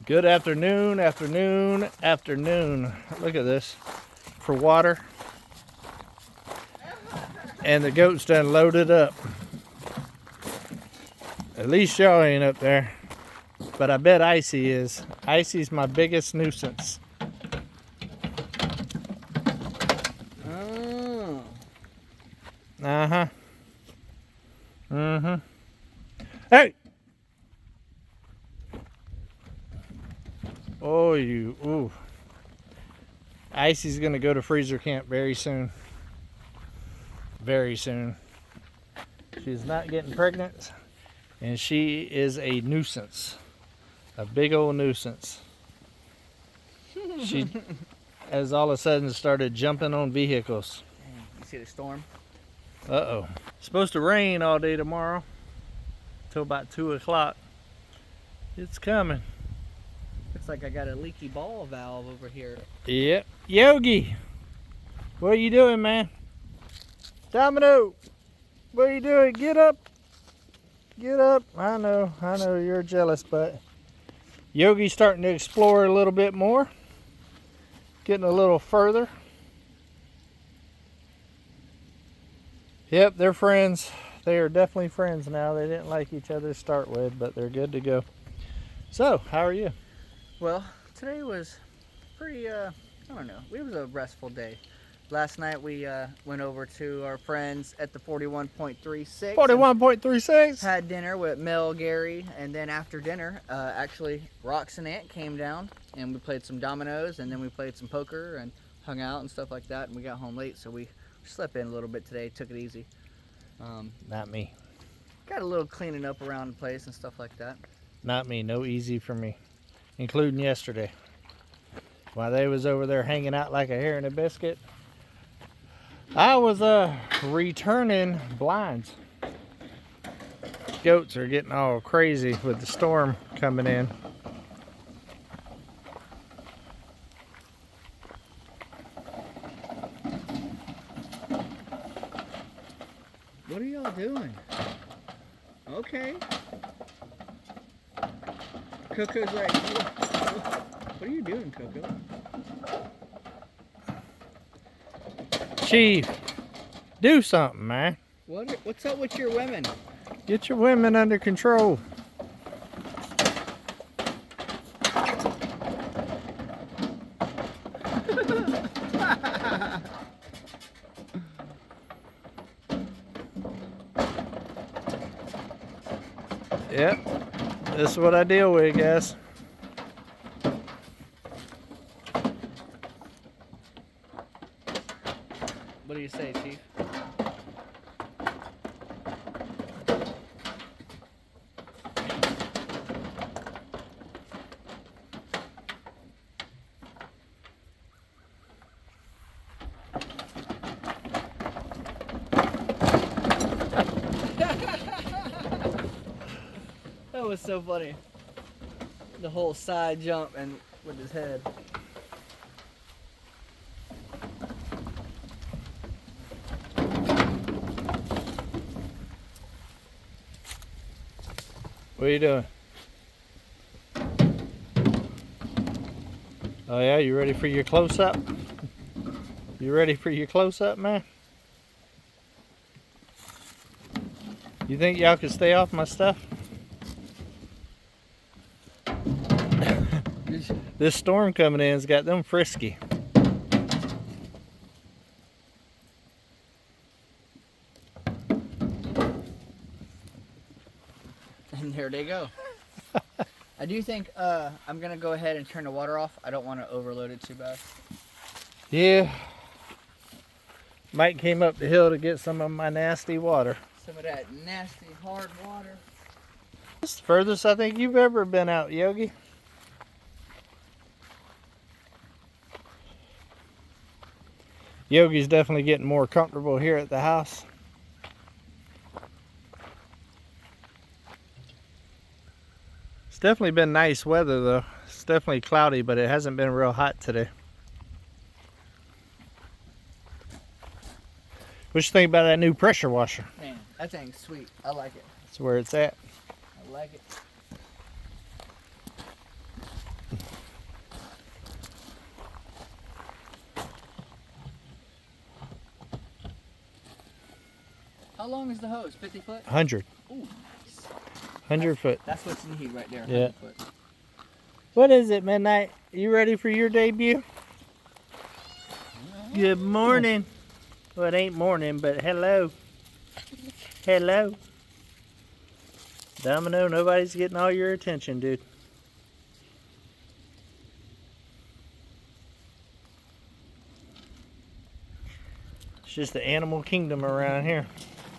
Good afternoon, afternoon, afternoon. Look at this. For water. And the goats done loaded up. At least y'all ain't up there. But I bet Icy is. Icy's my biggest nuisance. Oh. Uh-huh. Mm-hmm. Hey! Oh, you, ooh. Icy's gonna go to freezer camp very soon. Very soon. She's not getting pregnant, and she is a nuisance. A big old nuisance. She has all of a sudden started jumping on vehicles. You see the storm? Uh-oh. Supposed to rain all day tomorrow. Till about 2 o'clock. It's coming. Looks like I got a leaky ball valve over here. Yep. Yogi! What are you doing, man? Domino! What are you doing? Get up! Get up! I know you're jealous, but Yogi's starting to explore a little bit more. Getting a little further. Yep, they're friends. They are definitely friends now. They didn't like each other to start with, but they're good to go. So, how are you? Well, today was pretty, I don't know, it was a restful day. Last night we went over to our friends at the 41.36. 41.36? Had dinner with Mel, Gary, and then after dinner, actually, Rox and Aunt came down, and we played some dominoes, and then we played some poker, and hung out and stuff like that, and we got home late, so we slept in a little bit today, took it easy. Not me. Got a little cleaning up around the place and stuff like that. Not me. No easy for me. Including yesterday. While they was over there hanging out like a hare in a biscuit, I was returning blinds. Goats are getting all crazy with the storm coming in. What are y'all doing? Okay. Coco's like, what are you doing, Coco? Chief, do something, man. What's up with your women? Get your women under control. Yep, this is what I deal with, guys. What do you say, Chief? That was so funny. The whole side jump and with his head. What are you doing? Oh yeah, you ready for your close-up? You ready for your close-up, man? You think y'all can stay off my stuff? This storm coming in's got them frisky. And there they go. I do think I'm gonna go ahead and turn the water off. I don't want to overload it too bad. Yeah. Mike came up the hill to get some of my nasty water. Some of that nasty hard water. It's the furthest I think you've ever been out, Yogi. Yogi's definitely getting more comfortable here at the house. It's definitely been nice weather though. It's definitely cloudy, but it hasn't been real hot today. What you think about that new pressure washer? Man, that thing's sweet. I like it. That's where it's at. I like it. How long is the hose? 50 foot? 100. Ooh, nice. 100 foot. That's what you need right there. Yeah. 100 foot. What is it, Midnight? You ready for your debut? Good morning. Well, it ain't morning, but hello. Hello. Domino, nobody's getting all your attention, dude. It's just the animal kingdom around here.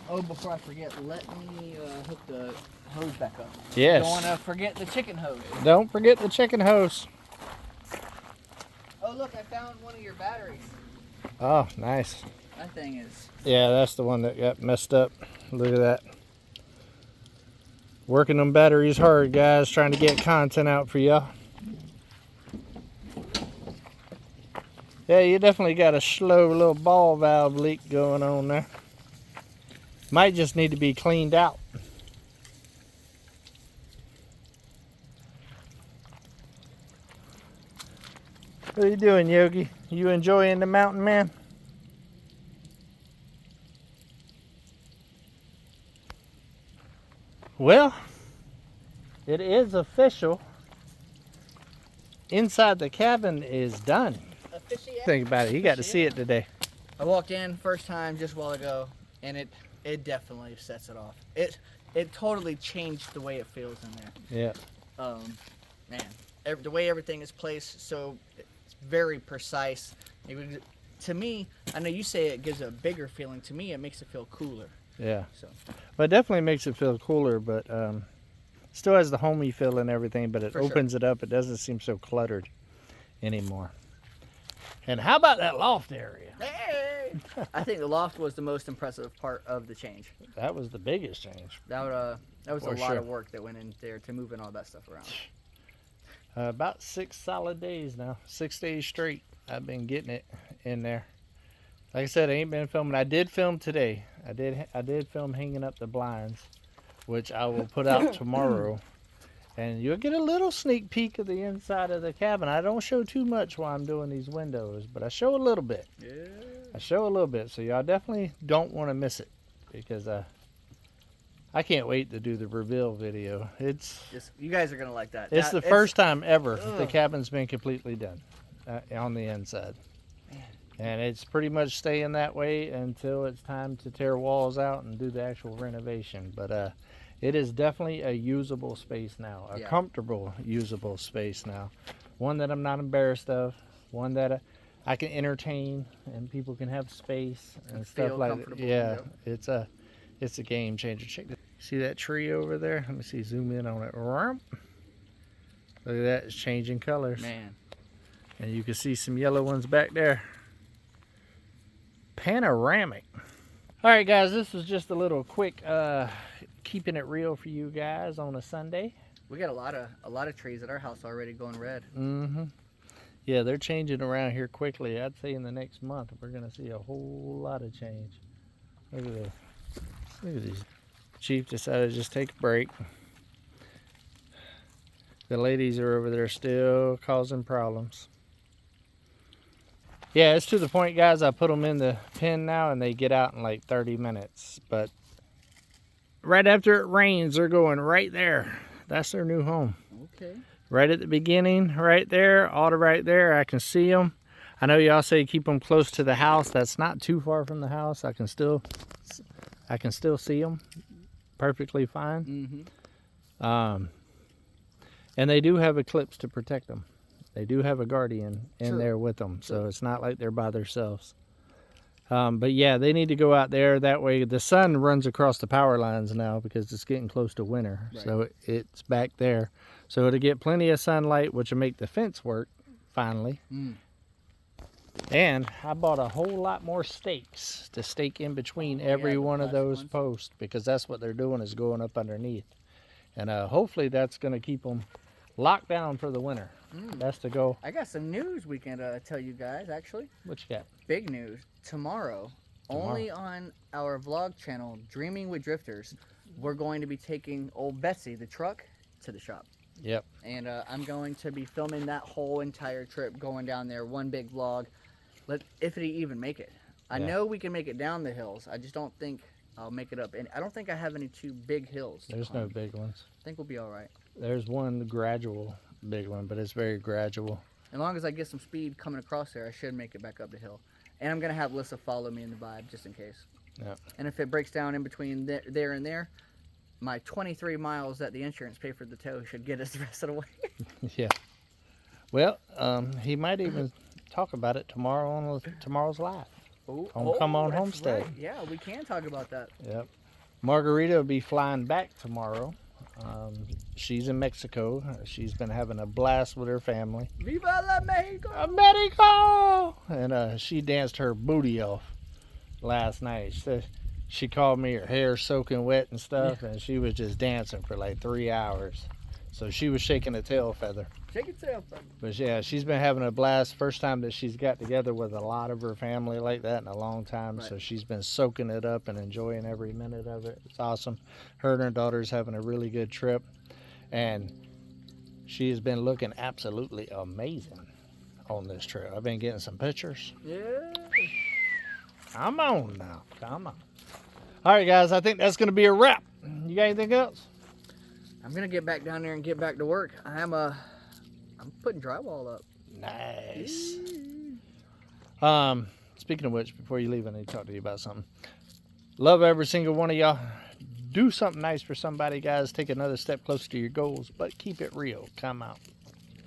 Oh, before I forget, let me hook the hose back up. Yes. Don't want to forget the chicken hose. Don't forget the chicken hose. Oh, look, I found one of your batteries. Oh, nice. That thing is... Yeah, that's the one that got messed up. Look at that. Working them batteries hard, guys, trying to get content out for y'all. Yeah, you definitely got a slow little ball valve leak going on there. Might just need to be cleaned out. What are you doing, Yogi? You enjoying the mountain, man? Well, it is official. Inside the cabin is done. Think about it. You got to see it today. I walked in first time just a while ago, and it definitely sets it off. It totally changed the way it feels in there. Yeah. Man, the way everything is placed, so it's very precise. To me, I know you say it gives a bigger feeling. To me, it makes it feel cooler. Yeah. So. But it definitely makes it feel cooler, but still has the homey feel and everything, but it opens it up. It doesn't seem so cluttered anymore. And how about that loft area? Hey! I think the loft was the most impressive part of the change. That was the biggest change. That was a lot of work that went in there to moving all that stuff around. About 6 solid days now. 6 days straight I've been getting it in there. Like I said, I ain't been filming. I did film today. I did film hanging up the blinds, which I will put out tomorrow. And you'll get a little sneak peek of the inside of the cabin. I don't show too much while I'm doing these windows, but I show a little bit. Yeah. I show a little bit, so y'all definitely don't want to miss it, because I can't wait to do the reveal video. You guys are gonna like that. It's the first time ever the cabin's been completely done on the inside. And it's pretty much staying that way until it's time to tear walls out and do the actual renovation. But it is definitely a usable space now, a comfortable, usable space now. One that I'm not embarrassed of, one that I can entertain and people can have space and stuff like that. Yeah, it's a game changer. Check this. See that tree over there? Let me see, zoom in on it. Look at that, it's changing colors. Man. And you can see some yellow ones back there. Panoramic. All right, guys, this was just a little quick keeping it real for you guys on a Sunday. We got a lot of trees at our house already going red. Yeah, they're changing around here quickly. I'd say in the next month we're gonna see a whole lot of change. Look at this. Look at these. Chief decided to just take a break. The ladies are over there still causing problems. Yeah, it's to the point, guys, I put them in the pen now and they get out in like 30 minutes. But right after it rains, they're going right there. That's their new home. Okay. Right at the beginning, right there, all the right there, I can see them. I know y'all say keep them close to the house. That's not too far from the house. I can still see them perfectly fine. And they do have a clips to protect them. They do have a guardian in there with them, so it's not like they're by themselves. But yeah, they need to go out there. That way the sun runs across the power lines now because it's getting close to winter. Right. So it's back there. So it'll get plenty of sunlight, which will make the fence work, finally. And I bought a whole lot more stakes to stake in between every one of those posts, because that's what they're doing, is going up underneath. And hopefully that's going to keep them locked down for the winter. That's the goal. I got some news we can tell you guys, actually. What you got? Big news. Tomorrow, only on our vlog channel, Dreaming with Drifters, we're going to be taking old Betsy, the truck, to the shop. Yep. And I'm going to be filming that whole entire trip, going down there, one big vlog. If it even make it. I know we can make it down the hills. I just don't think I'll make it up. And I don't think I have any too big hills. There's no big ones. I think we'll be all right. There's one gradual big one, but it's very gradual. As long as I get some speed coming across there, I should make it back up the hill. And I'm going to have Lissa follow me in the vibe just in case. Yeah. And if it breaks down in between there and there, my 23 miles that the insurance paid for the tow should get us the rest of the way. Yeah. Well, he might even talk about it tomorrow on tomorrow's live. Come on, that's homestead. right. Yeah, we can talk about that. Yep. Margarita will be flying back tomorrow. She's in Mexico. She's been having a blast with her family. Viva la Mexico! Mexico! And she danced her booty off last night. She called me, her hair soaking wet and stuff, and she was just dancing for like 3 hours. So she was shaking a tail feather. Shake your tail feather. But yeah, she's been having a blast. First time that she's got together with a lot of her family like that in a long time. Right. So she's been soaking it up and enjoying every minute of it. It's awesome. Her and her daughter's having a really good trip. And she has been looking absolutely amazing on this trip. I've been getting some pictures. Yeah. Come on now. Come on. All right, guys. I think that's going to be a wrap. You got anything else? I'm going to get back down there and get back to work. I'm putting drywall up. Nice. Speaking of which, before you leave, I need to talk to you about something. Love every single one of y'all. Do something nice for somebody, guys. Take another step closer to your goals, but keep it real. Come out.